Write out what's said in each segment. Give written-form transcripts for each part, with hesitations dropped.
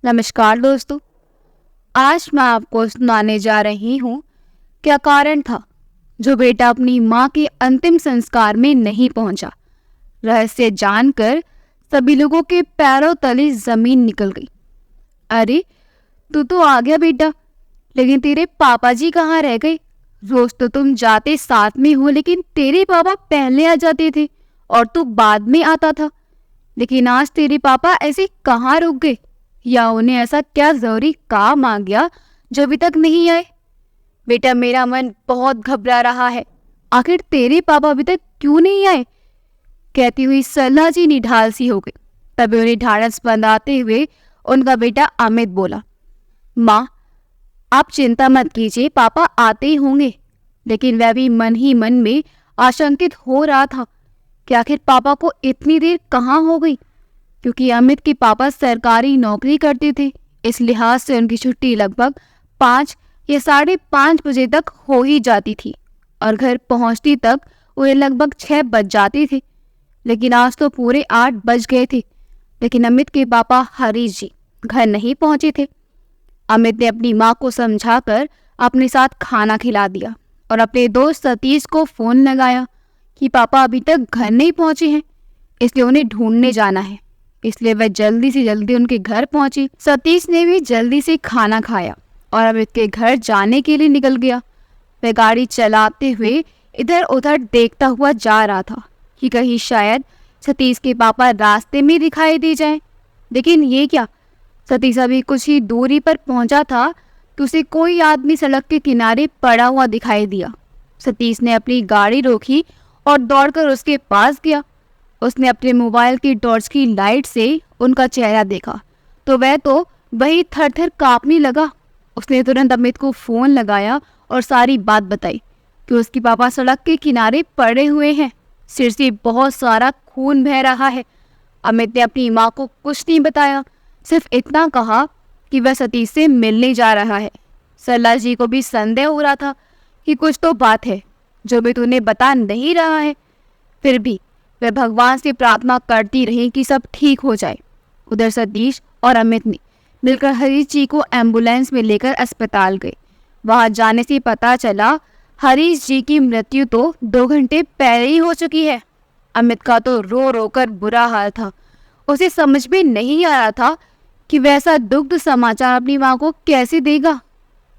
नमस्कार दोस्तों। आज मैं आपको सुनाने जा रही हूँ क्या कारण था जो बेटा अपनी माँ के अंतिम संस्कार में नहीं पहुँचा। रहस्य जानकर सभी लोगों के पैरों तले जमीन निकल गई। अरे, तू तो आ गया बेटा, लेकिन तेरे पापा जी कहाँ रह गए? रोज तो तुम जाते साथ में हो, लेकिन तेरे पापा पहले आ जाते थे और तू बाद में आता था। लेकिन आज तेरे पापा ऐसे कहाँ रुक गए? या उन्हें ऐसा क्या जरूरी काम आ गया जो अभी तक नहीं आए? बेटा, मेरा मन बहुत घबरा रहा है। आखिर तेरे पापा अभी तक क्यों नहीं आए? कहती हुई सरला जी निढाल सी हो गई। तभी उन्हें ढाढ़स बंधाते हुए उनका बेटा अमित बोला, माँ, आप चिंता मत कीजिए, पापा आते ही होंगे। लेकिन वह भी मन ही मन में आशंकित हो रहा था कि आखिर पापा को इतनी देर कहाँ हो गई, क्योंकि अमित के पापा सरकारी नौकरी करते थे। इस लिहाज से उनकी छुट्टी लगभग 5 या 5:30 बजे तक हो ही जाती थी और घर पहुंचती तक उन्हें लगभग 6 बज जाते थे। लेकिन आज तो पूरे 8 बज गए थे, लेकिन अमित के पापा हरीश जी घर नहीं पहुंचे थे। अमित ने अपनी माँ को समझाकर अपने साथ खाना खिला दिया और अपने दोस्त सतीश को फोन लगाया कि पापा अभी तक घर नहीं पहुंचे हैं, इसलिए उन्हें ढूंढने जाना है। इसलिए वह जल्दी से जल्दी उनके घर पहुंची। सतीश ने भी जल्दी से खाना खाया और अमित के घर जाने के लिए निकल गया। वह गाड़ी चलाते हुए इधर उधर देखता हुआ जा रहा था कि कहीं शायद सतीश के पापा रास्ते में दिखाई दे जाएं। लेकिन ये क्या, सतीश अभी कुछ ही दूरी पर पहुंचा था कि उसे कोई आदमी सड़क के किनारे पड़ा हुआ दिखाई दिया। सतीश ने अपनी गाड़ी रोकी और दौड़कर उसके पास गया। उसने अपने मोबाइल की टॉर्च की लाइट से उनका चेहरा देखा तो वह तो वही थर-थर कांपने लगा। उसने तुरंत अमित को फोन लगाया और सारी बात बताई कि उसके पापा सड़क के किनारे पड़े हुए हैं, सिर से बहुत सारा खून बह रहा है। अमित ने अपनी माँ को कुछ नहीं बताया, सिर्फ इतना कहा कि वह सतीश से मिलने जा रहा है। सरला जी को भी संदेह हो रहा था कि कुछ तो बात है जो अमित उन्हें बता नहीं रहा है। फिर भी वे भगवान से प्रार्थना करती रही कि सब ठीक हो जाए। उधर सतीश और अमित ने मिलकर हरीश जी को एम्बुलेंस में लेकर अस्पताल गए। वहां जाने से पता चला हरीश जी की मृत्यु तो 2 घंटे पहले ही हो चुकी है। अमित का तो रो रो कर बुरा हाल था। उसे समझ में नहीं आ रहा था कि वैसा दुखद समाचार अपनी माँ को कैसे देगा।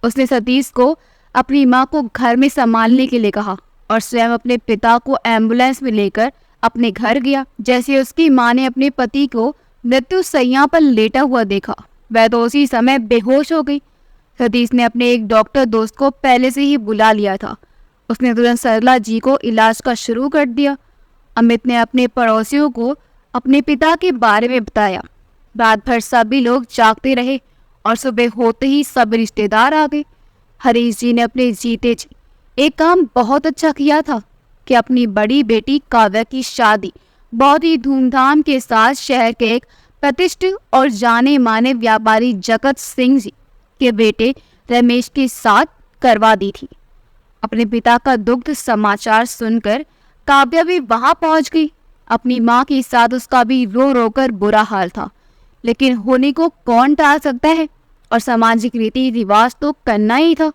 उसने सतीश को अपनी माँ को घर में संभालने के लिए कहा और स्वयं अपने पिता को एम्बुलेंस में लेकर अपने घर गया। जैसे उसकी माँ ने अपने पति को मृत्यु शैया पर लेटा हुआ देखा, वह तो उसी समय बेहोश हो गई। सतीश ने अपने एक डॉक्टर दोस्त को पहले से ही बुला लिया था। उसने तुरंत सरला जी को इलाज का शुरू कर दिया। अमित ने अपने पड़ोसियों को अपने पिता के बारे में बताया। रात भर सभी लोग जागते रहे और सुबह होते ही सब रिश्तेदार आ गए। हरीश जी ने अपने जीते जी एक काम बहुत अच्छा किया था कि अपनी बड़ी बेटी काव्या की शादी बहुत ही धूमधाम के साथ शहर के एक प्रतिष्ठित और जाने माने व्यापारी जगत सिंह जी के बेटे रमेश के साथ करवा दी थी। अपने पिता का दुखद समाचार सुनकर काव्या भी वहां पहुंच गई। अपनी माँ के साथ उसका भी रो रो कर बुरा हाल था, लेकिन होने को कौन टाल सकता है और सामाजिक रीति रिवाज तो करना ही था।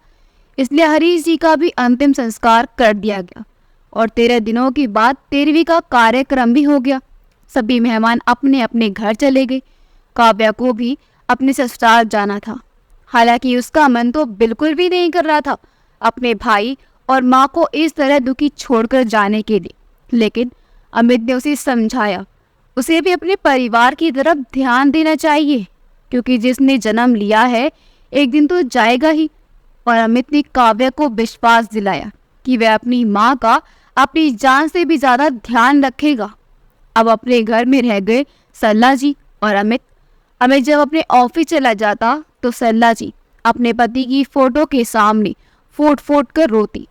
इसलिए हरीश जी का भी अंतिम संस्कार कर दिया गया और 13 दिनों के बाद 13वीं का कार्यक्रम भी हो गया। सभी मेहमान अपने अपने घर चले गए। काव्या को भी अपने ससुराल जाना था। हालांकि उसका मन तो बिल्कुल भी नहीं कर रहा था अपने भाई और माँ को इस तरह दुखी छोड़कर जाने के लिए। लेकिन अमित ने उसे समझाया, उसे भी अपने परिवार की तरफ ध्यान देना चाहिए, क्योंकि जिसने जन्म लिया है एक दिन तो जाएगा ही। और अमित ने काव्या को विश्वास दिलाया कि वह अपनी माँ का अपनी जान से भी ज्यादा ध्यान रखेगा। अब अपने घर में रह गए सरला जी और अमित। अमित जब अपने ऑफिस चला जाता तो सरला जी अपने पति की फोटो के सामने फूट फूट कर रोती,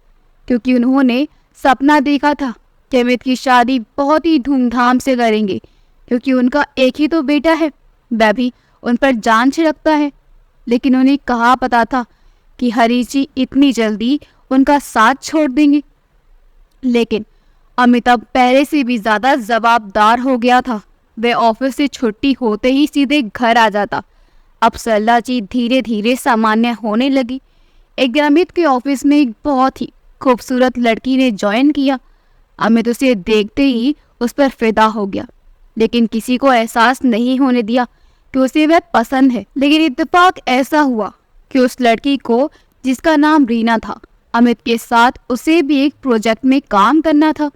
क्योंकि उन्होंने सपना देखा था कि अमित की शादी बहुत ही धूमधाम से करेंगे, क्योंकि उनका एक ही तो बेटा है, वह भी उन पर जान छिड़कता है। लेकिन उन्हें कहाँ पता था कि हरीश जी इतनी जल्दी उनका साथ छोड़ देंगे। लेकिन अमिताभ पहले से भी ज्यादा जवाबदार हो गया था। वह ऑफिस से छुट्टी होते ही सीधे घर आ जाता। अब सरला जी धीरे धीरे सामान्य होने लगी। एक दिन अमित के ऑफिस में एक बहुत ही खूबसूरत लड़की ने ज्वाइन किया। अमित उसे देखते ही उस पर फिदा हो गया, लेकिन किसी को एहसास नहीं होने दिया कि उसे वह पसंद है। लेकिन इत्तेफाक ऐसा हुआ कि उस लड़की को, जिसका नाम रीना था, अमित के साथ उसे भी एक प्रोजेक्ट में काम करना था।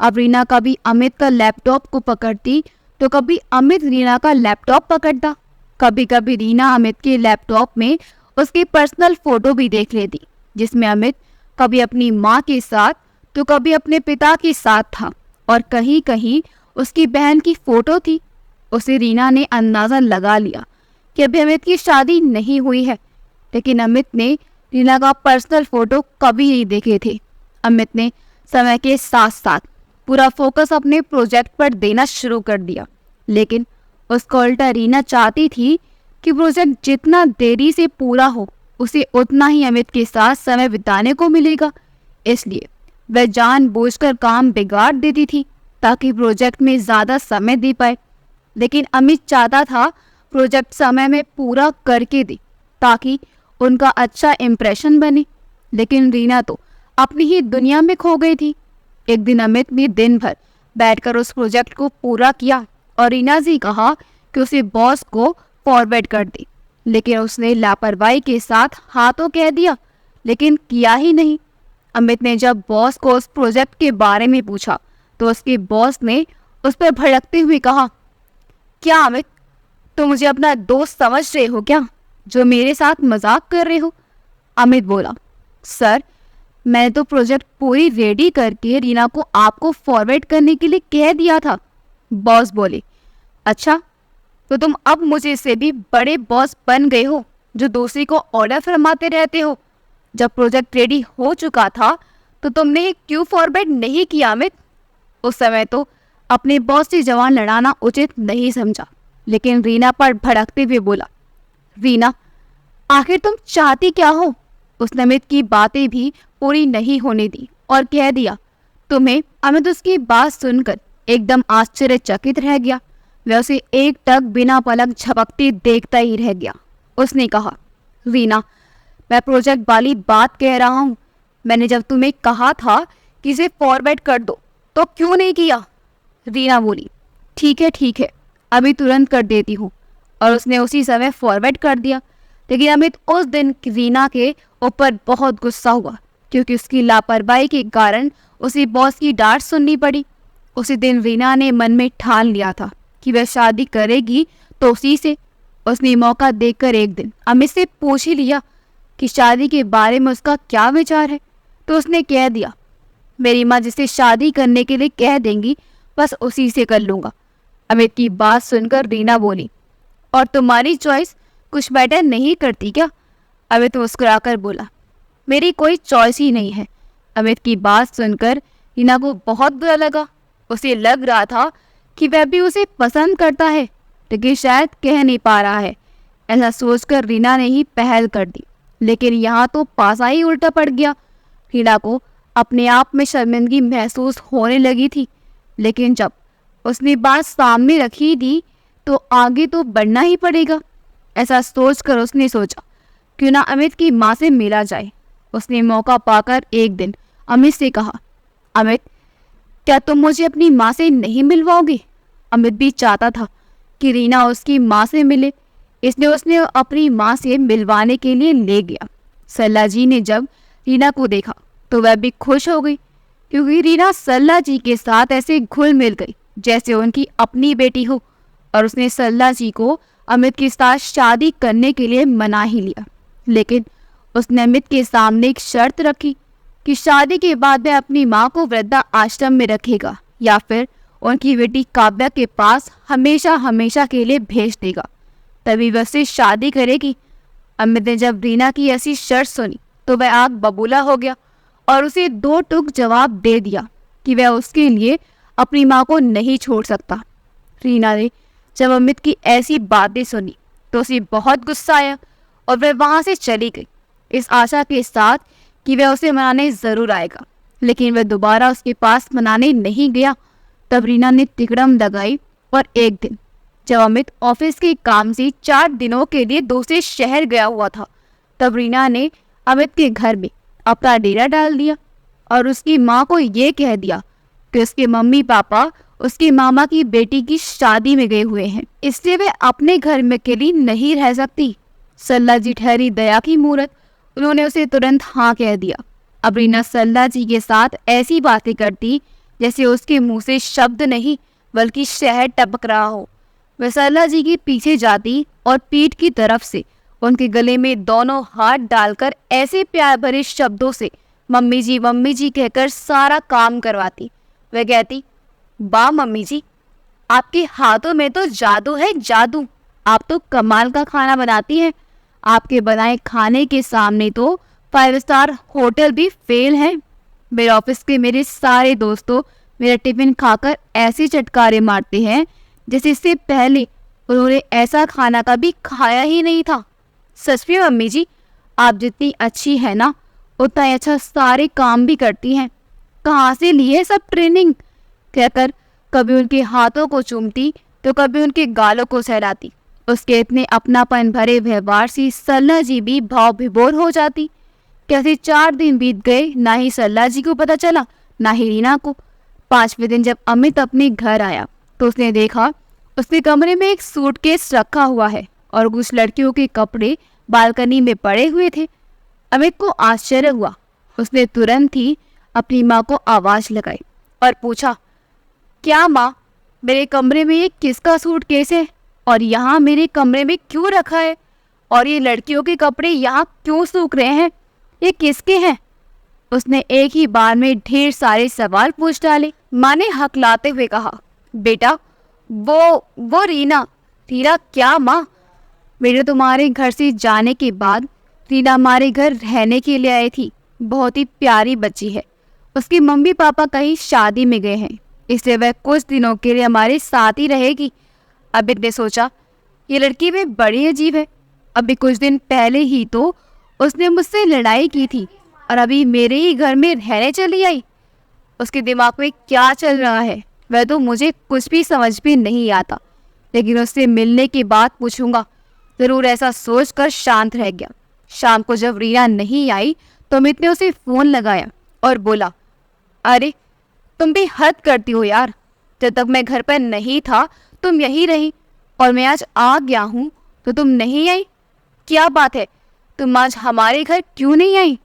अब रीना कभी अमित का लैपटॉप को पकड़ती तो कभी अमित रीना का लैपटॉप पकड़ता। कभी कभी रीना अमित के लैपटॉप में उसकी पर्सनल फोटो भी देख लेती, जिसमें अमित कभी अपनी माँ के साथ तो कभी अपने पिता के साथ था, और कहीं कहीं उसकी बहन की फोटो थी। उसे रीना ने अंदाज़ा लगा लिया कि अभी अमित की शादी नहीं हुई है, लेकिन अमित ने रीना का पर्सनल फोटो कभी नहीं देखे थे। अमित ने समय के साथ साथ पूरा फोकस अपने प्रोजेक्ट पर देना शुरू कर दिया, लेकिन उसका उल्टा रीना चाहती थी कि प्रोजेक्ट जितना देरी से पूरा हो, उसे उतना ही अमित के साथ समय बिताने को मिलेगा। इसलिए वह जानबूझकर काम बिगाड़ देती थी ताकि प्रोजेक्ट में ज़्यादा समय दे पाए। लेकिन अमित चाहता था प्रोजेक्ट समय में पूरा करके दे ताकि उनका अच्छा इम्प्रेशन बने। लेकिन रीना तो अपनी ही दुनिया में खो गई थी। एक दिन अमित ने दिन भर बैठकर उस प्रोजेक्ट को पूरा किया और रीना से कहा कि उसे बॉस को फॉरवर्ड कर दे, लेकिन उसने लापरवाही के साथ हाँ तो कह दिया, लेकिन किया ही नहीं। अमित ने जब बॉस को उस प्रोजेक्ट के बारे में पूछा तो उसके बॉस ने उस पर भड़कते हुए कहा, क्या अमित, तुम मुझे अपना दोस्त समझ रहे हो क्या, जो मेरे साथ मजाक कर रहे हो? अमित बोला, सर, मैं तो प्रोजेक्ट पूरी रेडी करके रीना को आपको फॉरवर्ड करने के लिए कह दिया था। बॉस बोले, अच्छा, तो तुम अब मुझे से भी बड़े बॉस बन गए हो, जो दूसरे को ऑर्डर फरमाते रहते हो। जब प्रोजेक्ट रेडी हो चुका था तो तुमने क्यों फॉरवर्ड नहीं किया अमित? उस समय तो अपने बॉस से जवान लड़ाना उचित नहीं समझा, लेकिन रीना पर भड़कते हुए बोला, रीना, आखिर तुम चाहती क्या हो? उसने अमित की बातें भी पूरी नहीं होने दी और कह दिया, तुम्हें? अमित उसकी बात सुनकर एकदम आश्चर्यचकित रह गया। वह उसे एक टक बिना पलक झपकते देखता ही रह गया। उसने कहा, रीना, मैं प्रोजेक्ट वाली बात कह रहा हूँ। मैंने जब तुम्हें कहा था कि इसे फॉरवर्ड कर दो तो क्यों नहीं किया? रीना बोली, ठीक है, अभी तुरंत कर देती हूँ। और उसने उसी समय फॉरवर्ड कर दिया। लेकिन अमित उस दिन रीना के ऊपर बहुत गुस्सा हुआ, क्योंकि उसकी लापरवाही के कारण उसे बॉस की डांट सुननी पड़ी। उसी दिन रीना ने मन में ठान लिया था कि वह शादी करेगी तो उसी से। उसने मौका देखकर एक दिन अमित से पूछ ही लिया कि शादी के बारे में उसका क्या विचार है। तो उसने कह दिया, मेरी माँ जिसे शादी करने के लिए कह देंगी बस उसी से कर लूँगा। अमित की बात सुनकर रीना बोली, और तुम्हारी चॉइस कुछ मैटर नहीं करती क्या? अमित मुस्कुराकर बोला, मेरी कोई चॉइस ही नहीं है। अमित की बात सुनकर रीना को बहुत बुरा लगा। उसे लग रहा था कि वह भी उसे पसंद करता है, लेकिन शायद कह नहीं पा रहा है। ऐसा सोचकर रीना ने ही पहल कर दी, लेकिन यहाँ तो पासा ही उल्टा पड़ गया। रीना को अपने आप में शर्मिंदगी महसूस होने लगी थी, लेकिन जब उसने बात सामने रखी थी तो आगे तो बढ़ना ही पड़ेगा। ऐसा सोचकर उसने सोचा, क्यों ना अमित की माँ से मिला जाए। उसने मौका पाकर एक दिन अमित से कहा, अमित, क्या तुम मुझे अपनी माँ से नहीं मिलवाओगे? अमित भी चाहता था कि रीना उसकी माँ से मिले, इसलिए उसने अपनी माँ से मिलवाने के लिए ले गया। सरला जी ने जब रीना को देखा तो वह भी खुश हो गई, क्योंकि रीना सरला जी के साथ ऐसे घुल मिल गई जैसे उनकी अपनी बेटी हो। और उसने सरला जी को अमित के साथ शादी करने के लिए मना ही लिया, लेकिन उसने अमित के सामने एक शर्त रखी कि शादी के बाद वह अपनी माँ को वृद्धा आश्रम में रखेगा या फिर उनकी बेटी काव्या के पास हमेशा हमेशा के लिए भेज देगा, तभी वह उससे शादी करेगी। अमित ने जब रीना की ऐसी शर्त सुनी तो वह आग बबूला हो गया और उसे दो टूक जवाब दे दिया कि वह उसके लिए अपनी माँ को नहीं छोड़ सकता। रीना ने जब अमित की ऐसी बातें सुनी तो उसे बहुत गुस्सा आया और वह वहाँ से चली गई, इस आशा के साथ कि वह उसे मनाने ज़रूर आएगा। लेकिन वह दोबारा उसके पास मनाने नहीं गया। तब रीना ने तिकड़म लगाई और एक दिन जब अमित ऑफिस के काम से 4 दिनों के लिए दूसरे शहर गया हुआ था, तब रीना ने अमित के घर में अपना डेरा डाल दिया और उसकी माँ को ये कह दिया कि उसके मम्मी पापा उसके मामा की बेटी की शादी में गए हुए हैं, इसलिए वे अपने घर में अकेली नहीं रह सकती। सल्ला जी ठहरी दया की मूरत, उन्होंने उसे तुरंत हाँ कह दिया। अब रीना सल्ला जी के साथ ऐसी बातें करती जैसे उसके मुंह से शब्द नहीं बल्कि शहद टपक रहा हो। वह सल्ला जी के पीछे जाती और पीठ की तरफ से उनके गले में दोनों हाथ डालकर ऐसे प्यार भरे शब्दों से मम्मी जी कहकर सारा काम करवाती। वह कहती, वाह मम्मी जी, आपके हाथों में तो जादू है, जादू। आप तो कमाल का खाना बनाती हैं। आपके बनाए खाने के सामने तो 5 स्टार होटल भी फेल है। मेरे ऑफिस के मेरे सारे दोस्तों मेरा टिफिन खाकर ऐसे चटकारे मारते हैं जैसे इससे पहले उन्होंने ऐसा खाना कभी खाया ही नहीं था। सच में मम्मी जी, आप जितनी अच्छी है ना, उतना ही अच्छा सारे काम भी करती हैं। कहाँ से लिए सब ट्रेनिंग? कहकर कभी उनके हाथों को चूमती तो कभी उनके गालों को सहलाती। उसके इतने अपनापन भरे व्यवहार से सल्ला जी भी भाव विभोर हो जाती। कैसे 4 दिन बीत गए, ना ही सल्ला जी को पता चला ना ही रीना को। 5वें दिन जब अमित अपने घर आया तो उसने देखा उसके कमरे में एक सूटकेस रखा हुआ है और कुछ लड़कियों के कपड़े बालकनी में पड़े हुए थे। अमित को आश्चर्य हुआ। उसने तुरंत ही अपनी माँ को आवाज लगाई और पूछा, क्या माँ, मेरे कमरे में ये किसका सूटकेस है और यहाँ मेरे कमरे में क्यों रखा है? और ये लड़कियों के कपड़े यहाँ क्यों सूख रहे हैं? ये किसके हैं? उसने एक ही बार में ढेर सारे सवाल पूछ डाले। माँ ने हकलाते हुए कहा, बेटा वो रीना। रीना क्या माँ? बेटा, तुम्हारे घर से जाने के बाद रीना हमारे घर रहने के लिए आई थी। बहुत ही प्यारी बच्ची है। उसके मम्मी पापा कहीं शादी में गए हैं, इसलिए वह कुछ दिनों के लिए हमारे साथ ही रहेगी। अमित ने सोचा, ये लड़की भी बड़ी अजीब है। अभी कुछ दिन पहले ही तो उसने मुझसे लड़ाई की थी और अभी मेरे ही घर में रहने चली आई। उसके दिमाग में क्या चल रहा है वह तो मुझे कुछ भी समझ में नहीं आता, लेकिन उससे मिलने के बाद पूछूंगा ज़रूर, ऐसा सोचकर शांत रह गया। शाम को जब रीना नहीं आई तो अमित ने उसे फ़ोन लगाया और बोला, अरे तुम भी हद करती हो यार। जब तक मैं घर पर नहीं था तुम यहीं रही और मैं आज आ गया हूँ तो तुम नहीं आई। क्या बात है, तुम आज हमारे घर क्यों नहीं आई?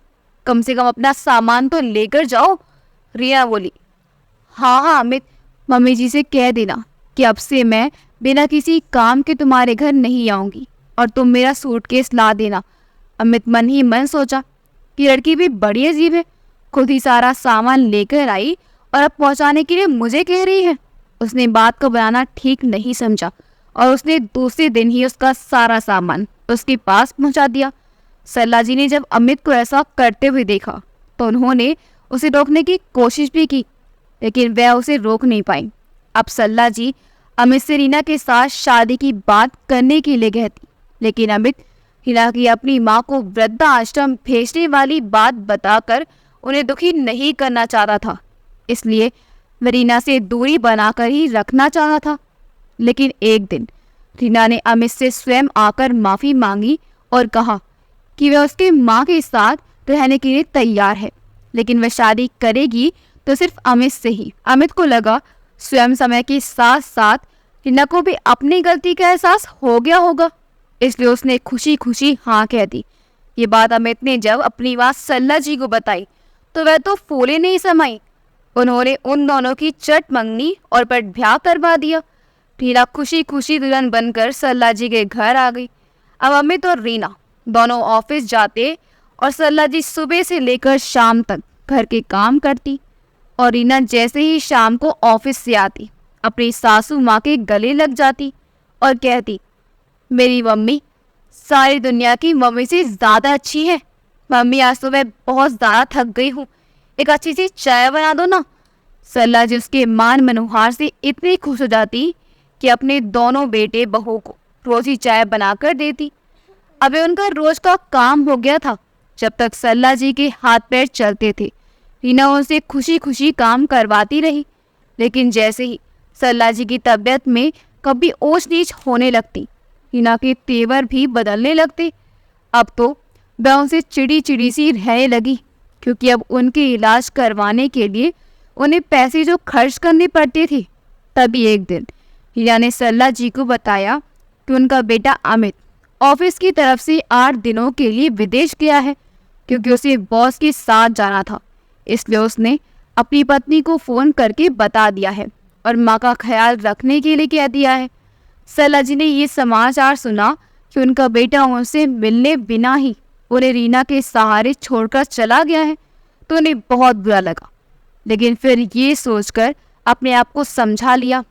कम से कम अपना सामान तो लेकर जाओ। रीना बोली, हाँ अमित, मम्मी जी से कह देना कि अब से मैं बिना किसी काम के तुम्हारे घर नहीं आऊँगी और तुम मेरा सूटकेस ला देना। अमित मन ही मन सोचा कि लड़की भी बड़ी अजीब है, खुद ही सारा सामान लेकर आई और अब पहुंचाने के लिए मुझे कह रही है। उसने बात को बनाना ठीक नहीं समझा और उसने दूसरे दिन ही उसका सारा सामान उसके पास पहुंचा दिया। सल्ला जी ने जब अमित को ऐसा करते हुए देखा तो उन्होंने उसे रोकने की कोशिश भी की, लेकिन वह उसे रोक नहीं पाई। अब सल्ला जी अमित से रीना के साथ शादी की बात करने के लिए कहती, लेकिन अमित रीना की अपनी माँ को वृद्धाश्रम भेजने वाली बात बताकर उन्हें दुखी नहीं करना चाहता था, इसलिए वह रीना से दूरी बनाकर ही रखना चाहता था। लेकिन एक दिन रीना ने अमित से स्वयं आकर माफ़ी मांगी और कहा कि वह उसके माँ के साथ रहने के लिए तैयार है, लेकिन वह शादी करेगी तो सिर्फ अमित से ही। अमित को लगा स्वयं समय के साथ साथ रीना को भी अपनी गलती का एहसास हो गया होगा, इसलिए उसने खुशी खुशी हाँ कह दी। ये बात अमित ने जब अपनी बात सल्ला जी को बताई तो वह तो फूले नहीं समाई। उन्होंने उन दोनों की चट मंगनी और पट ब्याह करवा दिया। रीना खुशी खुशी दुल्हन बनकर सल्ला जी के घर आ गई। अब अमित और रीना दोनों ऑफिस जाते और सल्ला जी सुबह से लेकर शाम तक घर के काम करती और रीना जैसे ही शाम को ऑफिस से आती अपनी सासू माँ के गले लग जाती और कहती, मेरी मम्मी सारी दुनिया की मम्मी से ज़्यादा अच्छी है। मम्मी आज तो मैं बहुत ज़्यादा थक गई हूँ, एक अच्छी सी चाय बना दो ना। सल्ला जी उसके मान मनोहार से इतनी खुश हो जाती कि अपने दोनों बेटे बहू को रोज़ ही चाय बनाकर देती। अबे उनका रोज का काम हो गया था। जब तक सल्ला जी के हाथ पैर चलते थे रीना उनसे खुशी खुशी काम करवाती रही, लेकिन जैसे ही सल्ला जी की तबीयत में कभी ऊंच नीच होने लगती। रीना के तेवर भी बदलने लगते। अब तो वह उनसे चिड़ी चिड़ी सी रहने लगी, क्योंकि अब उनके इलाज करवाने के लिए उन्हें पैसे जो खर्च करने पड़ते थे। तभी एक दिन रीना ने सरला जी को बताया कि उनका बेटा अमित ऑफिस की तरफ से 8 दिनों के लिए विदेश गया है, क्योंकि उसे बॉस के साथ जाना था। इसलिए उसने अपनी पत्नी को फ़ोन करके बता दिया है और माँ का ख्याल रखने के लिए कह दिया है। सरला जी ने ये समाचार सुना कि उनका बेटा उनसे मिलने बिना ही उन्हें रीना के सहारे छोड़कर चला गया है, तो उन्हें बहुत बुरा लगा। लेकिन फिर ये सोचकर अपने आप को समझा लिया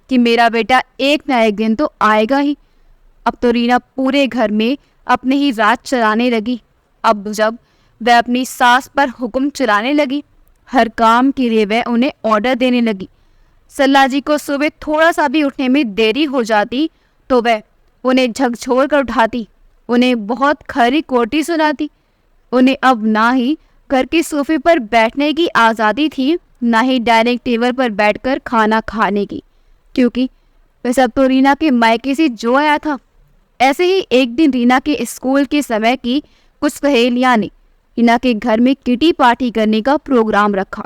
कि मेरा बेटा एक न एक दिन तो आएगा ही। अब तो रीना पूरे घर में अपने ही राज चलाने लगी। अब जब वह अपनी सास पर हुक्म चलाने लगी, हर काम के लिए वह उन्हें ऑर्डर देने लगी। सरला जी को सुबह थोड़ा सा भी उठने में देरी हो जाती तो वह उन्हें झकझोर कर उठाती, उन्हें बहुत खरी कोटी सुनाती। उन्हें अब ना ही घर के सोफे पर बैठने की आज़ादी थी, ना ही डाइनिंग टेबल पर बैठकर खाना खाने की, क्योंकि वह सब तो रीना के मायके से जो आया था। ऐसे ही एक दिन रीना के स्कूल के समय की कुछ सहेलियां ने रीना के घर में किटी पार्टी करने का प्रोग्राम रखा।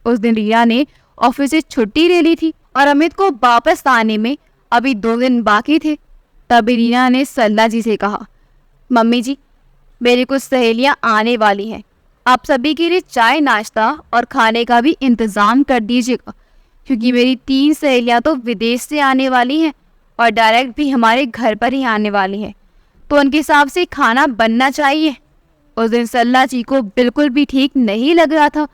उस दिन रीना ने ऑफिस से छुट्टी ले ली थी और अमित को वापस आने में अभी 2 दिन बाकी थे। तभी रीना ने सरला जी से कहा, मम्मी जी, मेरी कुछ सहेलियां आने वाली हैं, आप सभी के लिए चाय नाश्ता और खाने का भी इंतज़ाम कर दीजिएगा, क्योंकि मेरी 3 सहेलियां तो विदेश से आने वाली हैं और डायरेक्ट भी हमारे घर पर ही आने वाली हैं, तो उनके हिसाब से खाना बनना चाहिए। उस दिन सरला जी को बिल्कुल भी ठीक नहीं लग रहा था,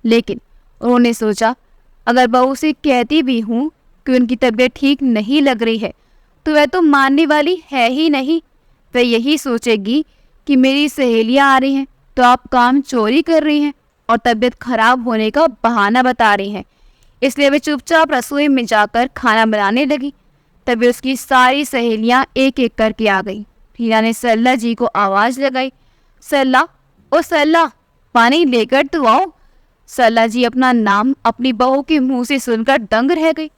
लेकिन उन्होंने सोचा अगर बहू से कहती भी हूँ कि उनकी तबीयत ठीक नहीं लग रही है तो वह तो मानने वाली है ही नहीं। वह यही सोचेगी कि मेरी सहेलियाँ आ रही हैं तो आप काम चोरी कर रही हैं और तबीयत खराब होने का बहाना बता रही हैं। इसलिए वह चुपचाप रसोई में जाकर खाना बनाने लगी। तभी उसकी सारी सहेलियाँ एक एक करके आ गई। रीना ने सरला जी को आवाज़ लगाई, सरला, ओ सरला, पानी लेकर तो आओ। सरला जी अपना नाम अपनी बहू के मुंह से सुनकर दंग रह गई।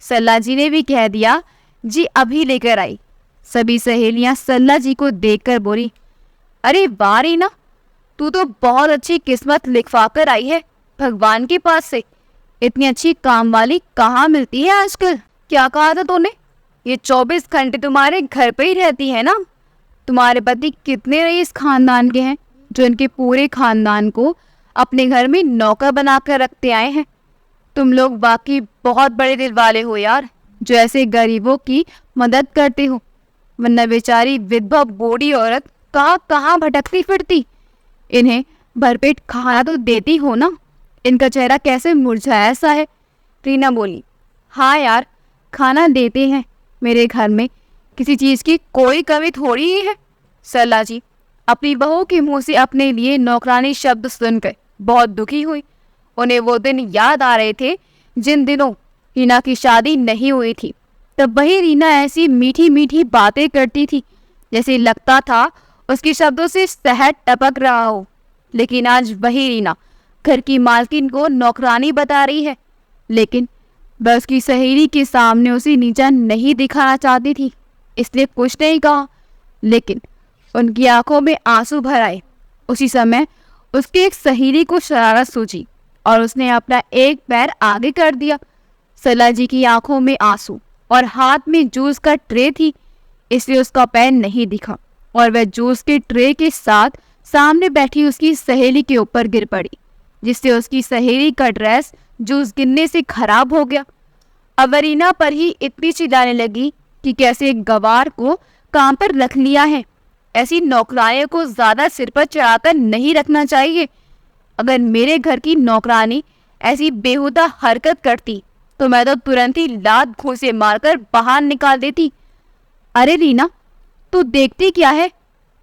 सरला जी ने भी कह दिया, जी अभी लेकर आई। सभी सहेलियां सरला जी को देखकर बोली, अरे वाह रीना, तू तो बहुत अच्छी किस्मत लिखवा कर आई है भगवान के पास से। इतनी अच्छी काम वाली कहाँ मिलती है आजकल। क्या कहा था तूने? ये 24 घंटे तुम्हारे घर पे ही रहती है ना? तुम्हारे पति कितने रईस खानदान के हैं जो इनके पूरे खानदान को अपने घर में नौकर बनाकर रखते आए हैं। तुम लोग बाकी बहुत बड़े दिल वाले हो यार, जो ऐसे गरीबों की मदद करते हो, वरना बेचारी विधवा बूढ़ी औरत कहाँ कहाँ भटकती फिरती। इन्हें भरपेट खाना तो देती हो ना। इनका चेहरा कैसे मुरझाया सा है। रीना बोली, हाँ यार, खाना देते हैं, मेरे घर में किसी चीज़ की कोई कमी थोड़ी ही है। सरला जी अपनी बहू के मुंह से अपने लिए नौकरानी शब्द सुनकर बहुत दुखी हुई। उन्हें वो दिन याद आ रहे थे जिन दिनों रीना की शादी नहीं हुई थी। तब वही रीना ऐसी मीठी मीठी बातें करती थी जैसे लगता था उसके शब्दों से शहद टपक रहा हो। लेकिन आज वही रीना घर की मालकिन को नौकरानी बता रही है, लेकिन वह उसकी सहेली के सामने उसे नीचा नहीं दिखाना चाहती थी, इसलिए कुछ नहीं कहा। लेकिन उनकी आंखों में आंसू भर आए। उसी समय उसकी एक सहेली को शरारत सूझी और उसने अपना एक पैर आगे कर दिया। सरला जी की आंखों में आंसू और हाथ में जूस का ट्रे थी, इसलिए उसका पैर नहीं दिखा और वह जूस के ट्रे के साथ सामने बैठी उसकी सहेली के ऊपर गिर पड़ी, जिससे उसकी सहेली का ड्रेस जूस गिरने से खराब हो गया। अब रीना पर ही इतनी चिल्लाने लगी कि कैसे एक गवार को काम पर रख लिया है। ऐसी नौकरानियों को ज़्यादा सिर पर चढ़ाकर नहीं रखना चाहिए। अगर मेरे घर की नौकरानी ऐसी बेहुदा हरकत करती तो मैं तो तुरंत ही लात घूंसे मारकर बाहर निकाल देती। अरे रीना, तू देखती क्या है?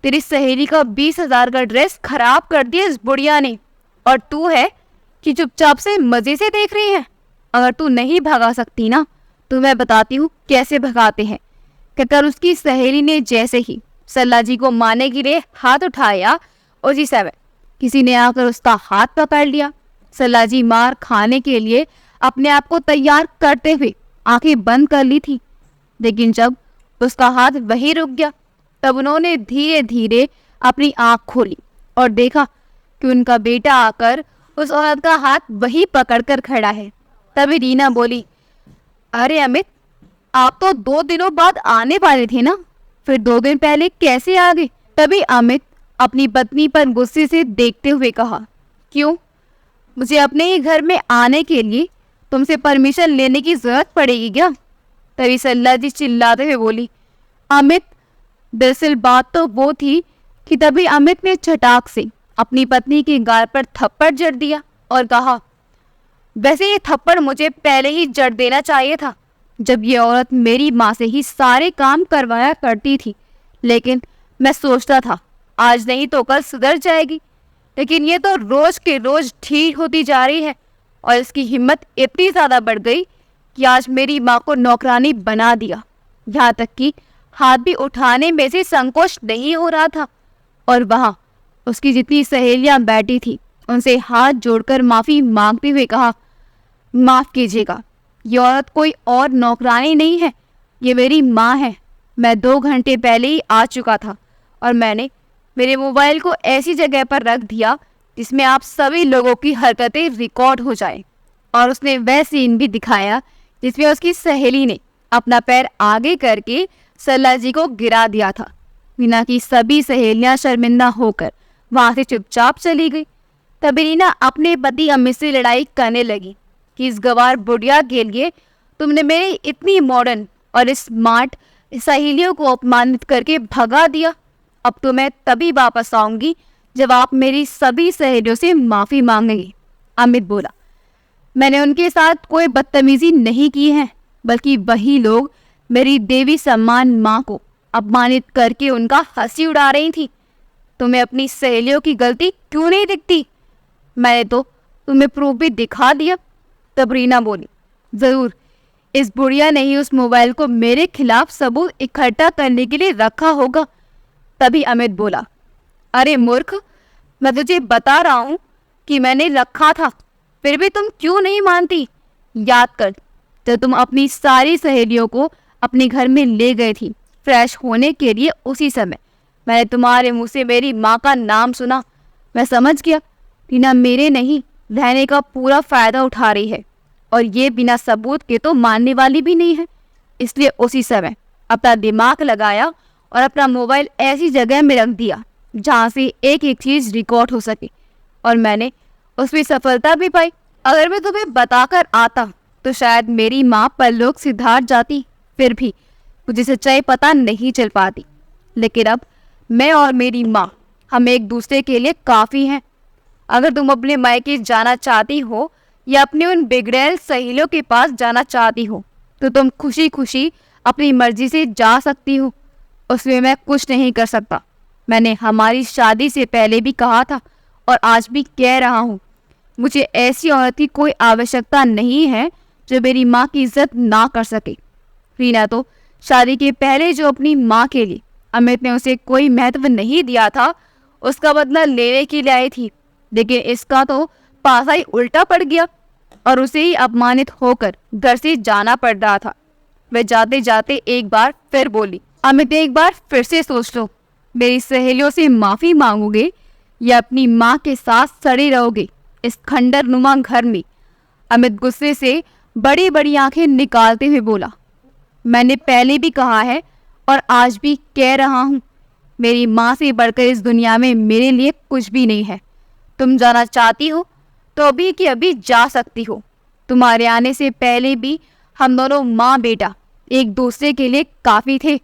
तेरी सहेली का 20,000 का ड्रेस खराब कर दिया इस बुढ़िया ने, और तू है कि चुपचाप से मजे से देख रही है। अगर तू नहीं भगा सकती ना तो मैं बताती हूँ कैसे भगाते हैं। कहकर उसकी सहेली ने जैसे ही सरला जी को मारने के लिए हाथ उठाया, उसी समय किसी ने आकर उसका हाथ पकड़ लिया। सरला जी मार खाने के लिए अपने आप को तैयार करते हुए आंखें बंद कर ली थी। लेकिन जब उसका हाथ वहीं रुक गया, तब उन्होंने धीरे धीरे अपनी आंख खोली और देखा कि उनका बेटा आकर उस औरत का हाथ वहीं पकड़कर खड़ा है। तभी रीना बोली, अरे अमित, आप तो 2 दिनों बाद आने वाले थे ना, फिर 2 दिन पहले कैसे आ गए? तभी अमित अपनी पत्नी पर गुस्से से देखते हुए कहा, क्यों? मुझे अपने ही घर में आने के लिए तुमसे परमिशन लेने की जरूरत पड़ेगी क्या? तभी सरला जी चिल्लाते हुए बोली, अमित, दरअसल बात तो वो थी कि तभी अमित ने चटाक से अपनी पत्नी के गाल पर थप्पड़ जड़ दिया और कहा, वैसे ये थप्पड़ मुझे पहले ही जड़ देना चाहिए था, जब ये औरत मेरी माँ से ही सारे काम करवाया करती थी। लेकिन मैं सोचता था आज नहीं तो कल सुधर जाएगी, लेकिन ये तो रोज के रोज ठीक होती जा रही है और इसकी हिम्मत इतनी ज़्यादा बढ़ गई कि आज मेरी माँ को नौकरानी बना दिया। यहाँ तक कि हाथ भी उठाने में से संकोच नहीं हो रहा था। और वहाँ उसकी जितनी सहेलियाँ बैठी थी उनसे हाथ जोड़कर माफ़ी मांगते हुए कहा, माफ़ कीजिएगा, ये औरत कोई और नौकरानी नहीं है, ये मेरी माँ है। मैं 2 घंटे पहले ही आ चुका था और मैंने मेरे मोबाइल को ऐसी जगह पर रख दिया जिसमें आप सभी लोगों की हरकतें रिकॉर्ड हो जाए। और उसने वह सीन भी दिखाया जिसमें उसकी सहेली ने अपना पैर आगे करके सरला जी को गिरा दिया था। रीना की सभी सहेलियां शर्मिंदा होकर वहां से चुपचाप चली गई। तभी रीना अपने पति अमित से लड़ाई करने लगी कि इस गवार बुढ़िया के लिए तुमने मेरी इतनी मॉडर्न और स्मार्ट सहेलियों को अपमानित करके भगा दिया। अब तो मैं तभी वापस आऊंगी जब आप मेरी सभी सहेलियों से माफ़ी मांगेंगे। अमित बोला, मैंने उनके साथ कोई बदतमीजी नहीं की है, बल्कि वही लोग मेरी देवी सम्मान माँ को अपमानित करके उनका हंसी उड़ा रही थी। तुम्हें अपनी सहेलियों की गलती क्यों नहीं दिखती? मैंने तो तुम्हें प्रूफ भी दिखा दिया। तब रीना बोली, ज़रूर, इस बुढ़िया ने ही उस मोबाइल को मेरे खिलाफ सबूत इकट्ठा करने के लिए रखा होगा। तभी अमित बोला, अरे मूर्ख, मैं तुझे बता रहा हूँ कि मैंने रखा था, फिर भी तुम क्यों नहीं मानती? याद कर, जब तुम अपनी सारी सहेलियों को अपने घर में ले गई थी फ्रेश होने के लिए, उसी समय मैंने तुम्हारे मुंह से मेरी माँ का नाम सुना। मैं समझ गया रीना मेरे नहीं रहने का पूरा फ़ायदा उठा रही है और ये बिना सबूत के तो मानने वाली भी नहीं है। इसलिए उसी समय अपना दिमाग लगाया और अपना मोबाइल ऐसी जगह में रख दिया जहाँ से एक एक चीज़ रिकॉर्ड हो सके, और मैंने उसमें सफलता भी पाई। अगर मैं तुम्हें बताकर आता तो शायद मेरी माँ परलोक सिधार जाती, फिर भी मुझे सच्चाई पता नहीं चल पाती। लेकिन अब मैं और मेरी माँ, हम एक दूसरे के लिए काफ़ी हैं। अगर तुम अपने मायके जाना चाहती हो या अपने उन बिगड़ैल सहेलियों के पास जाना चाहती हो तो तुम खुशी खुशी अपनी मर्जी से जा सकती हो, उसमें मैं कुछ नहीं कर सकता। मैंने हमारी शादी से पहले भी कहा था और आज भी कह रहा हूँ, मुझे ऐसी औरत की कोई आवश्यकता नहीं है जो मेरी माँ की इज्जत ना कर सके। रीना तो शादी के पहले जो अपनी माँ के लिए अमित ने उसे कोई महत्व नहीं दिया था, उसका बदला लेने के लिए आई थी, लेकिन इसका तो पासा ही उल्टा पड़ गया और उसे ही अपमानित होकर घर से जाना पड़ रहा था। वह जाते जाते एक बार फिर बोली, अमित, एक बार फिर से सोच लो, मेरी सहेलियों से माफ़ी मांगोगे या अपनी माँ के साथ सड़े रहोगे इस खंडर नुमा घर में? अमित गुस्से से बड़ी बड़ी आंखें निकालते हुए बोला, मैंने पहले भी कहा है और आज भी कह रहा हूँ, मेरी माँ से बढ़कर इस दुनिया में मेरे लिए कुछ भी नहीं है। तुम जाना चाहती हो तो अभी की अभी जा सकती हो। तुम्हारे आने से पहले भी हम दोनों माँ बेटा एक दूसरे के लिए काफ़ी थे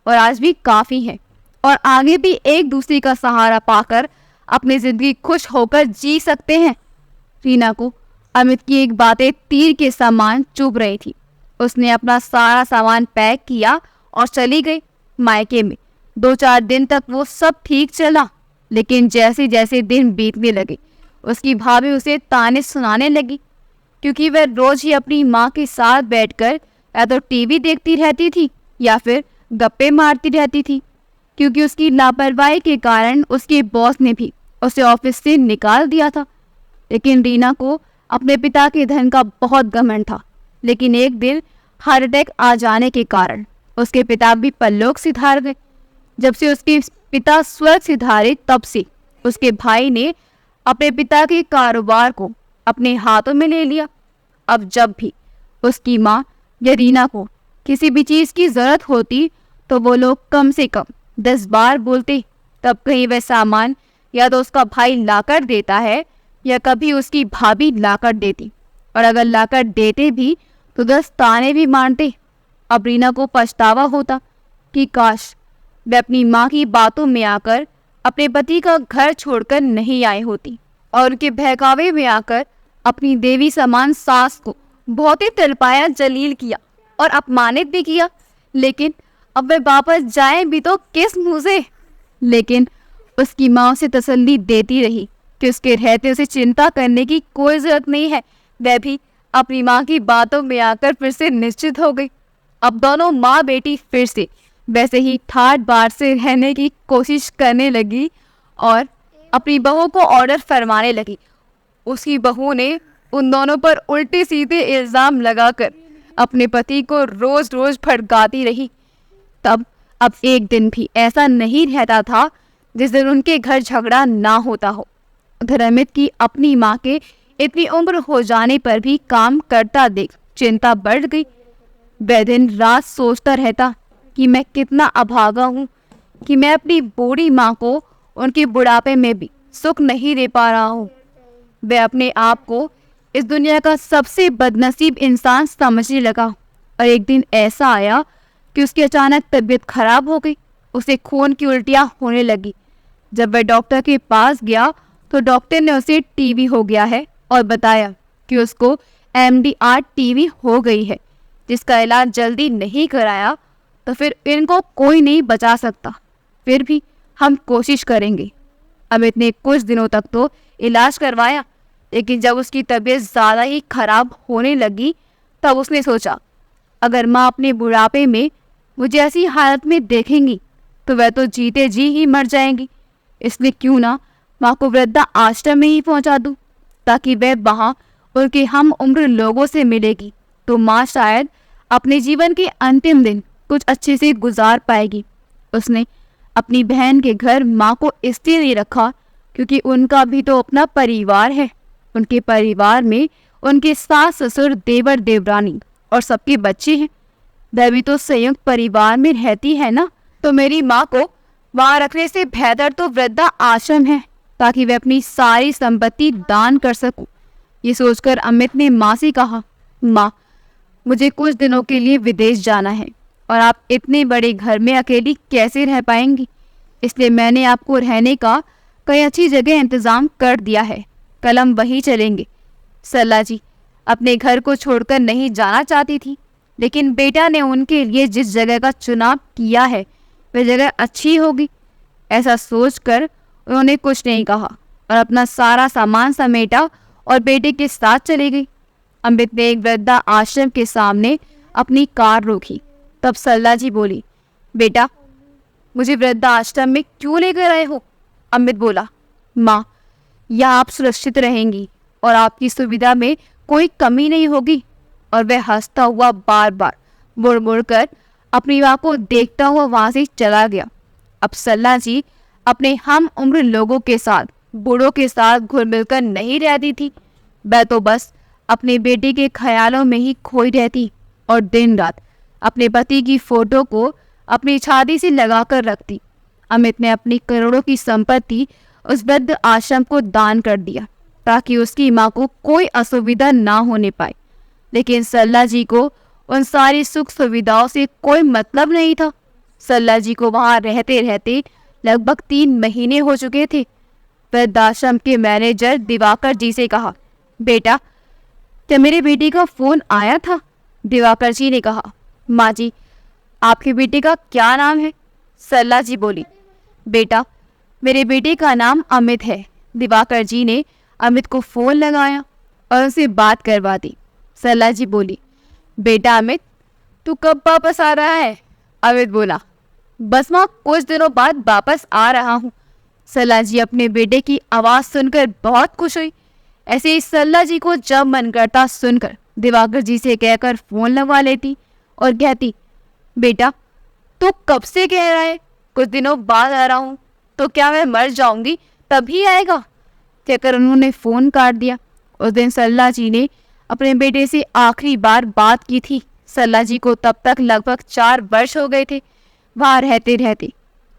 और आज भी काफ़ी हैं, और आगे भी एक दूसरे का सहारा पाकर अपनी ज़िंदगी खुश होकर जी सकते हैं। रीना को अमित की एक बातें तीर के समान चुभ रही थी। उसने अपना सारा सामान पैक किया और चली गई मायके में। 2-4 दिन तक वो सब ठीक चला, लेकिन जैसे जैसे दिन बीतने लगे उसकी भाभी उसे ताने सुनाने लगी, क्योंकि वह रोज ही अपनी माँ के साथ बैठकर या तो टीवी देखती रहती थी या फिर गप्पे मारती रहती थी। क्योंकि उसकी लापरवाही के कारण उसके बॉस ने भी उसे ऑफिस से निकाल दिया था। लेकिन रीना को अपने पिता के धन का बहुत घमंड था, लेकिन एक दिन हार्ट अटैक आ जाने के कारण उसके पिता भी परलोक सिधार गए। जब से उसके पिता स्वर्ग सिधारे तब से उसके भाई ने अपने पिता के कारोबार को अपने हाथों में ले लिया। अब जब भी उसकी माँ या रीना को किसी भी चीज की जरूरत होती तो वो लोग कम से कम 10 बार बोलते, तब कहीं वह सामान या तो उसका भाई लाकर देता है या कभी उसकी भाभी लाकर देती, और अगर लाकर देते भी तो 10 ताने भी मारते। अब रीना को पछतावा होता कि काश वह अपनी माँ की बातों में आकर अपने पति का घर छोड़कर नहीं आई होती और उनके बहकावे में आकर अपनी देवी समान सास को बहुत ही तड़पाया, जलील किया और अपमानित भी किया। लेकिन अब वह वापस जाए भी तो किस मुंह से? लेकिन उसकी माँ उसे तसल्ली देती रही कि उसके रहते उसे चिंता करने की कोई जरूरत नहीं है। वह भी अपनी माँ की बातों में आकर फिर से निश्चित हो गई। अब दोनों माँ बेटी फिर से वैसे ही ठाट बाट से रहने की कोशिश करने लगी और अपनी बहू को ऑर्डर फरमाने लगी। उसकी बहू ने उन दोनों पर उल्टे सीधे इल्जाम लगाकर अपने पति को रोज रोज भड़काती रही। तब अब एक दिन भी ऐसा नहीं रहता था जिस दिन उनके घर झगड़ा ना होता हो। उधर अमित की अपनी माँ के इतनी उम्र हो जाने पर भी काम करता देख चिंता बढ़ गई। वह दिन रात सोचता रहता कि मैं कितना अभागा हूँ कि मैं अपनी बूढ़ी माँ को उनके बुढ़ापे में भी सुख नहीं दे पा रहा हूँ। वह अपने आप को इस दुनिया का सबसे बदनसीब इंसान समझने लगा और एक दिन ऐसा आया कि उसकी अचानक तबीयत खराब हो गई। उसे खून की उल्टियाँ होने लगी। जब वह डॉक्टर के पास गया तो डॉक्टर ने उसे टीबी हो गया है और बताया कि उसको MDR टीबी हो गई है, जिसका इलाज जल्दी नहीं कराया तो फिर इनको कोई नहीं बचा सकता। फिर भी हम कोशिश करेंगे। अमित ने कुछ दिनों तक तो इलाज करवाया, लेकिन जब उसकी तबीयत ज़्यादा ही खराब होने लगी तब उसने सोचा, अगर माँ अपने बुढ़ापे में मुझे ऐसी हालत में देखेंगी तो वह तो जीते जी ही मर जाएंगी। इसलिए क्यों ना माँ को वृद्धा आश्रम में ही पहुँचा दूँ, ताकि वह वहाँ उनके हम उम्र लोगों से मिलेगी तो माँ शायद अपने जीवन के अंतिम दिन कुछ अच्छे से गुजार पाएगी। उसने अपनी बहन के घर माँ को इसलिए नहीं रखा क्योंकि उनका भी तो अपना परिवार है। उनके परिवार में उनके सास ससुर, देवर देवरानी और सबके बच्चे हैं। वह भी तो संयुक्त परिवार में रहती है ना, तो मेरी माँ को वहाँ रखने से बेहतर तो वृद्धा आश्रम है, ताकि वह अपनी सारी संपत्ति दान कर सकूं। ये सोचकर अमित ने माँ से कहा, माँ मुझे कुछ दिनों के लिए विदेश जाना है और आप इतने बड़े घर में अकेली कैसे रह पाएंगी, इसलिए मैंने आपको रहने का कई अच्छी जगह इंतज़ाम कर दिया है। कल हम वहीं चलेंगे। सरला जी अपने घर को छोड़कर नहीं जाना चाहती थी, लेकिन बेटा ने उनके लिए जिस जगह का चुनाव किया है वह जगह अच्छी होगी। ऐसा सोचकर उन्होंने कुछ नहीं कहा और अपना सारा सामान समेटा और बेटे के साथ चली गई। अमित ने एक वृद्धा आश्रम के सामने अपनी कार रोकी। तब सरला जी बोली, बेटा मुझे वृद्धा आश्रम में क्यों लेकर आए हो? अमित बोला, माँ यहाँ आप सुरक्षित रहेंगी और आपकी सुविधा में कोई कमी नहीं होगी। और वह हंसता हुआ बार बार मुड़ मुड़ कर अपनी माँ को देखता हुआ वहाँ से चला गया। अब सरला जी अपने हम उम्र लोगों के साथ, बूढ़ों के साथ घुल मिलकर नहीं रहती थी। वह तो बस अपने बेटे के ख्यालों में ही खोई रहती और दिन रात अपने पति की फोटो को अपनी छाती से लगाकर रखती। अमित ने अपनी करोड़ों की संपत्ति उस वृद्ध आश्रम को दान कर दिया ताकि उसकी माँ को कोई असुविधा ना होने पाए। लेकिन सरला जी को उन सारी सुख सुविधाओं से कोई मतलब नहीं था। सरला जी को वहाँ रहते रहते लगभग 3 महीने हो चुके थे। वृद्धाश्रम के मैनेजर दिवाकर जी से कहा, बेटा क्या मेरे बेटे का फ़ोन आया था? दिवाकर जी ने कहा, माँ जी आपके बेटे का क्या नाम है? सरला जी बोली, बेटा मेरे बेटे का नाम अमित है। दिवाकर जी ने अमित को फ़ोन लगाया और उनसे बात करवा दी। सरला जी बोली, बेटा अमित तू कब वापस आ रहा है? अमित बोला, बस माँ कुछ दिनों बाद वापस आ रहा हूँ। सरला जी अपने बेटे की आवाज़ सुनकर बहुत खुश हुई। ऐसे ही सरला जी को जब मन करता सुनकर दिवाकर जी से कहकर फ़ोन लगवा लेती और कहती, बेटा तू कब से कह रहा है कुछ दिनों बाद आ रहा हूँ, तो क्या मैं मर जाऊंगी तभी आएगा? कहकर उन्होंने फ़ोन काट दिया। उस दिन सरला जी ने अपने बेटे से आखिरी बार बात की थी। सरला जी को तब तक लगभग 4 वर्ष हो गए थे वहाँ रहते रहते।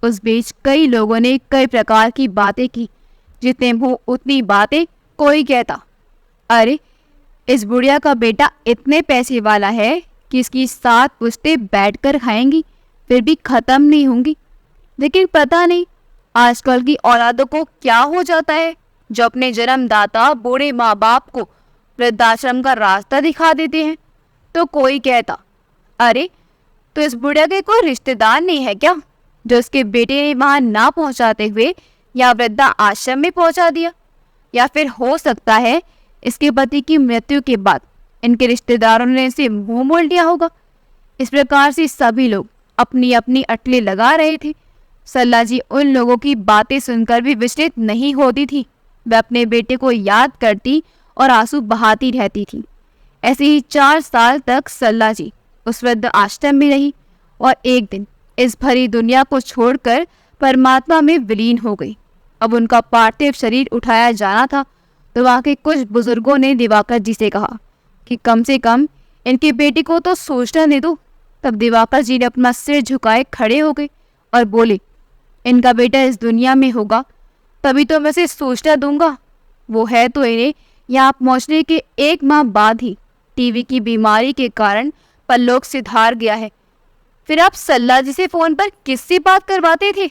उस बीच कई लोगों ने कई प्रकार की बातें की। जितने मुँह उतनी बातें। कोई कहता, अरे इस बुढ़िया का बेटा इतने पैसे वाला है कि इसकी 7 पुश्तें बैठकर खाएंगी फिर भी ख़त्म नहीं होंगी। लेकिन पता नहीं आजकल की औलादों को क्या हो जाता है जो अपने जन्मदाता बूढ़े माँ बाप को वृद्धाश्रम का रास्ता दिखा देते हैं। तो कोई कहता, अरे तो इस बुढ़िया के कोई रिश्तेदार नहीं है क्या जो उसके बेटे ने वहाँ ना पहुँचाते हुए या वृद्धा आश्रम में पहुँचा दिया? या फिर हो सकता है इसके पति की मृत्यु के बाद इनके रिश्तेदारों ने इसे मुंह मोड़ लिया होगा। इस प्रकार से सभी लोग अपनी अपनी अटले लगा रहे थे। सरला जी उन लोगों की बातें सुनकर भी विचलित नहीं होती थी। वह अपने बेटे को याद करती और आंसू बहाती रहती थी। ऐसे ही 4 साल तक सरला जी उस वृद्ध आश्रम में रही और एक दिन इस भरी दुनिया को छोड़कर परमात्मा में विलीन हो गई। अब उनका पार्थिव शरीर उठाया जाना था तो वहाँ के कुछ बुजुर्गों ने दिवाकर जी से कहा कि कम से कम इनके बेटे को तो सोचना दे दो। तब दिवाकर जी ने अपना सिर झुकाए खड़े हो गए और बोले, इनका बेटा इस दुनिया में होगा तभी तो मैं इसे सोचना दूंगा। वो है तो इन्हें यहाँ पहुँचने के 1 माह बाद ही टीवी की बीमारी के कारण परलोक सिधार गया है। फिर आप सरला जी से फ़ोन पर किससे बात करवाते थे?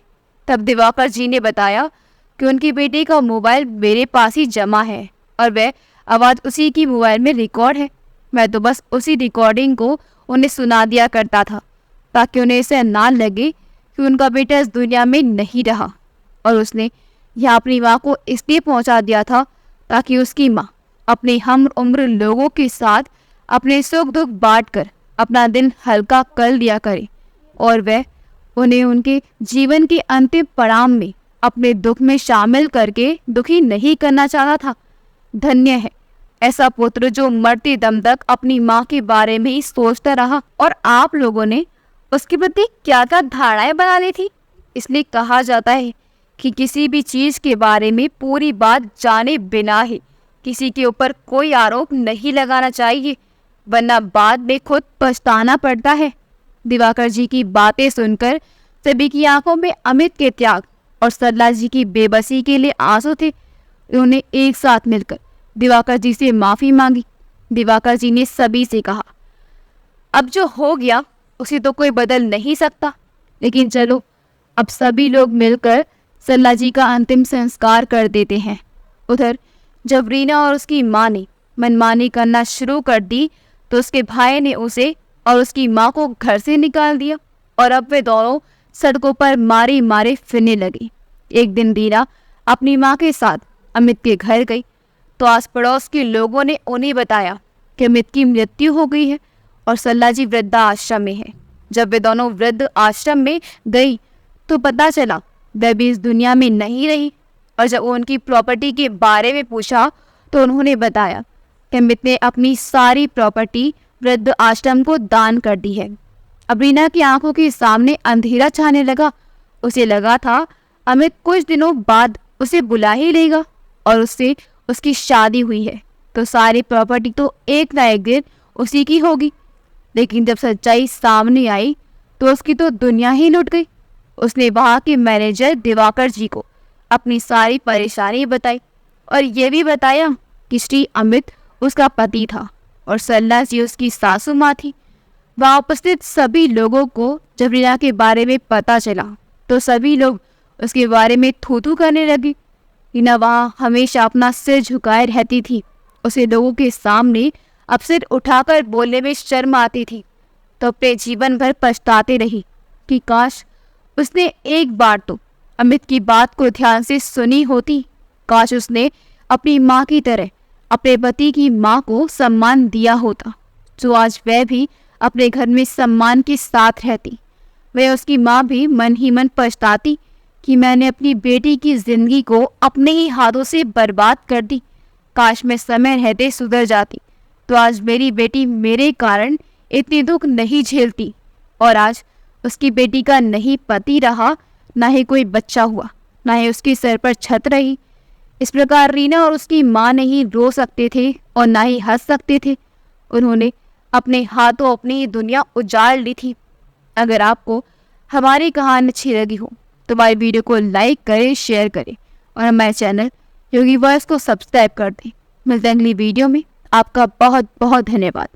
तब दिवाकर जी ने बताया कि उनकी बेटी का मोबाइल मेरे पास ही जमा है और वह आवाज़ उसी की मोबाइल में रिकॉर्ड है। मैं तो बस उसी रिकॉर्डिंग को उन्हें सुना दिया करता था ताकि उन्हें ऐसा ना लगे कि उनका बेटा इस दुनिया में नहीं रहा। और उसने यहाँ अपनी माँ को इसलिए पहुँचा दिया था ताकि उसकी माँ अपने हम उम्र लोगों के साथ अपने सुख दुख बांट कर अपना दिन हल्का कर लिया करे और वह उन्हें उनके जीवन के अंतिम पड़ाव में अपने दुख में शामिल करके दुखी नहीं करना चाहता था। धन्य है ऐसा पुत्र जो मरते दम तक अपनी माँ के बारे में ही सोचता रहा। और आप लोगों ने उसके प्रति क्या क्या धारणाएं बना ली थी। इसलिए कहा जाता है कि किसी भी चीज़ के बारे में पूरी बात जाने बिना ही किसी के ऊपर कोई आरोप नहीं लगाना चाहिए, वरना बाद में खुद पछताना पड़ता है। दिवाकर जी की बातें सुनकर सभी की आंखों में अमित के त्याग और सरला जी की बेबसी के लिए आंसू थे। उन्होंने एक साथ मिलकर दिवाकर जी से माफ़ी मांगी। दिवाकर जी ने सभी से कहा, अब जो हो गया उसे तो कोई बदल नहीं सकता, लेकिन चलो अब सभी लोग मिलकर सरला जी का अंतिम संस्कार कर देते हैं। उधर जब रीना और उसकी माँ ने मनमानी करना शुरू कर दी तो उसके भाई ने उसे और उसकी माँ को घर से निकाल दिया और अब वे दोनों सड़कों पर मारे मारे फिरने लगे। एक दिन रीना अपनी माँ के साथ अमित के घर गई तो आस पड़ोस के लोगों ने उन्हें बताया कि अमित की मृत्यु हो गई है और सरला जी वृद्धा आश्रम में है। जब वे दोनों वृद्ध आश्रम में गई तो पता चला वह भी इस दुनिया में नहीं रही। और जब उनकी प्रॉपर्टी के बारे में पूछा तो उन्होंने बताया कि अमित ने अपनी सारी प्रॉपर्टी वृद्ध आश्रम को दान कर दी है। अब रीना की आंखों के सामने अंधेरा छाने लगा। उसे लगा था अमित कुछ दिनों बाद उसे बुला ही लेगा और उससे उसकी शादी हुई है तो सारी प्रॉपर्टी तो एक ना एक दिन उसी की होगी। लेकिन जब सच्चाई सामने आई तो उसकी तो दुनिया ही लुट गई। उसने वहाँ के मैनेजर दिवाकर जी को अपनी सारी परेशानी बताई और ये भी बताया कि श्री अमित उसका पति था और सरला जी उसकी सासू माँ थी। वहाँ उपस्थित सभी लोगों को जब रीना के बारे में पता चला तो सभी लोग उसके बारे में थू थू करने लगे। रीना वहाँ हमेशा अपना सिर झुकाए रहती थी। उसे लोगों के सामने अब सिर उठाकर बोलने में शर्म आती थी तो अपने जीवन भर पछताते रही कि काश उसने एक बार तो अमित की बात को ध्यान से सुनी होती। काश उसने अपनी माँ की तरह अपने पति की माँ को सम्मान दिया होता जो आज वह भी अपने घर में सम्मान के साथ रहती। वह उसकी माँ भी मन ही मन पछताती कि मैंने अपनी बेटी की जिंदगी को अपने ही हाथों से बर्बाद कर दी। काश मैं समय रहते सुधर जाती तो आज मेरी बेटी मेरे कारण इतनी दुख नहीं झेलती और आज उसकी बेटी का नहीं पति रहा, ना ही कोई बच्चा हुआ, ना ही उसके सर पर छत रही। इस प्रकार रीना और उसकी माँ नहीं रो सकते थे और ना ही हंस सकते थे। उन्होंने अपने हाथों अपनी ये दुनिया उजाड़ ली थी। अगर आपको हमारी कहानी अच्छी लगी हो तो हमारी वीडियो को लाइक करें, शेयर करें और हमारे चैनल योगी वॉइस को सब्सक्राइब कर दें। मिलते हैं अगली वीडियो में। आपका बहुत बहुत धन्यवाद।